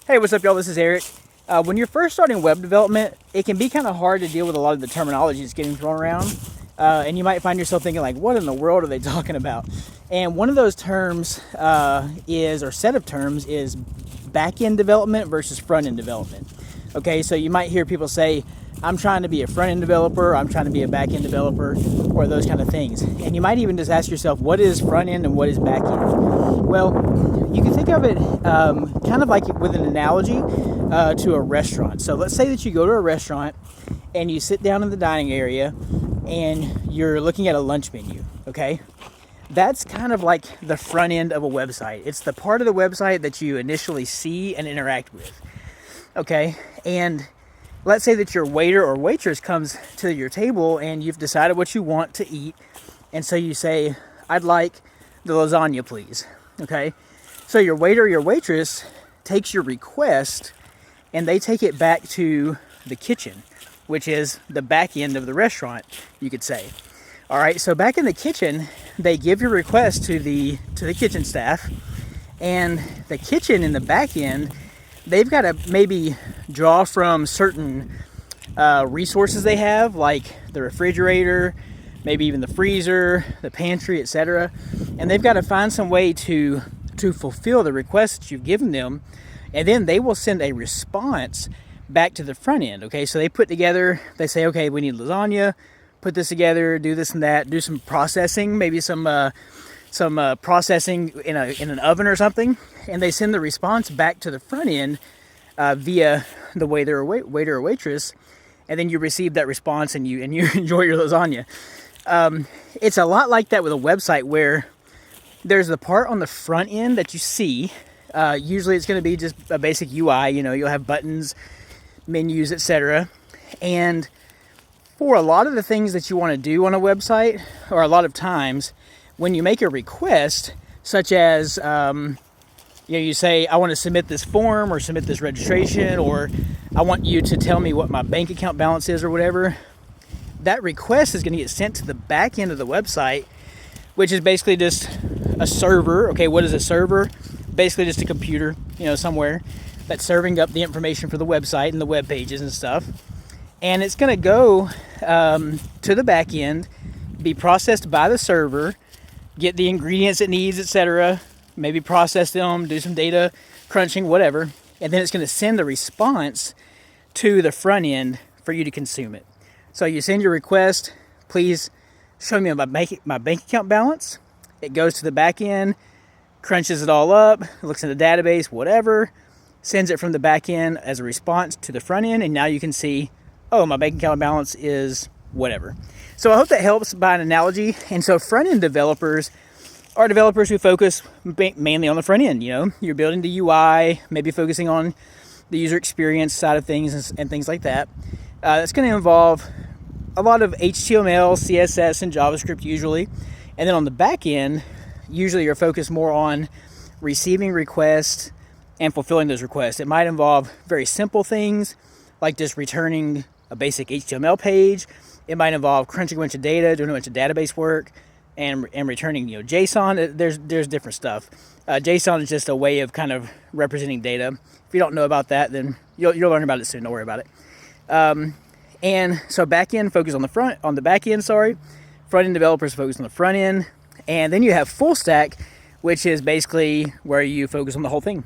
Hey, what's up, y'all? This is Eric. When you're first starting web development, it can be kind of hard to deal with a lot of the terminology that's getting thrown around. And you might find yourself thinking, like, what in the world are they talking about? And one of those terms or set of terms is back-end development versus front-end development. Okay, so you might hear people say, I'm trying to be a front-end developer, I'm trying to be a back-end developer, or those kind of things. And you might even just ask yourself, what is front-end and what is back-end? Well, you can think of it kind of like with an analogy to a restaurant. So let's say that you go to a restaurant and you sit down in the dining area and you're looking at a lunch menu, okay? That's kind of like the front end of a website. It's the part of the website that you initially see and interact with, okay? And let's say that your waiter or waitress comes to your table and you've decided what you want to eat. And so you say, I'd like the lasagna, please, okay? So your waiter or your waitress takes your request and they take it back to the kitchen, which is the back end of the restaurant, you could say. All right, so back in the kitchen, they give your request to the kitchen staff, and the kitchen in the back end, they've got to maybe draw from certain resources they have, like the refrigerator, maybe even the freezer, the pantry, etc. And they've got to find some way to fulfill the request that you've given them, and then they will send a response back to the front end. Okay, so they put together, they say, okay, we need lasagna, put this together, do this and that, do some processing, maybe some processing in an oven or something, and they send the response back to the front end via the waiter or waitress, and then you receive that response and you enjoy your lasagna. It's a lot like that with a website where there's the part on the front end that you see. Usually it's going to be just a basic UI. You'll have buttons, menus, etc. And for a lot of the things that you want to do on a website, or a lot of times when you make a request, such as you say, I want to submit this form or submit this registration, or I want you to tell me what my bank account balance is or whatever, that request is going to get sent to the back end of the website, which is basically just a server. Okay, what is a server? Basically just a computer, somewhere that's serving up the information for the website and the web pages and stuff. And it's going to go to the back end, be processed by the server, get the ingredients it needs, etc. Maybe process them, do some data crunching, whatever. And then it's going to send the response to the front end for you to consume it. So you send your request, please show me my bank account balance. It goes to the back end, crunches it all up, looks in the database, whatever, sends it from the back end as a response to the front end, and now you can see, oh, my bank account balance is whatever. So I hope that helps by an analogy. And so front end developers are developers who focus mainly on the front end. You're building the UI, maybe focusing on the user experience side of things and things like that. That's going to involve a lot of HTML, CSS, and JavaScript usually. And then on the back end, usually you're focused more on receiving requests and fulfilling those requests. It might involve very simple things like just returning a basic HTML page. It might involve crunching a bunch of data, doing a bunch of database work, and returning JSON. There's different stuff. JSON is just a way of kind of representing data. If you don't know about that, then you'll learn about it soon. Don't worry about it. And so back end focus on the back end. Front end developers focus on the front end, and then you have full stack, which is basically where you focus on the whole thing.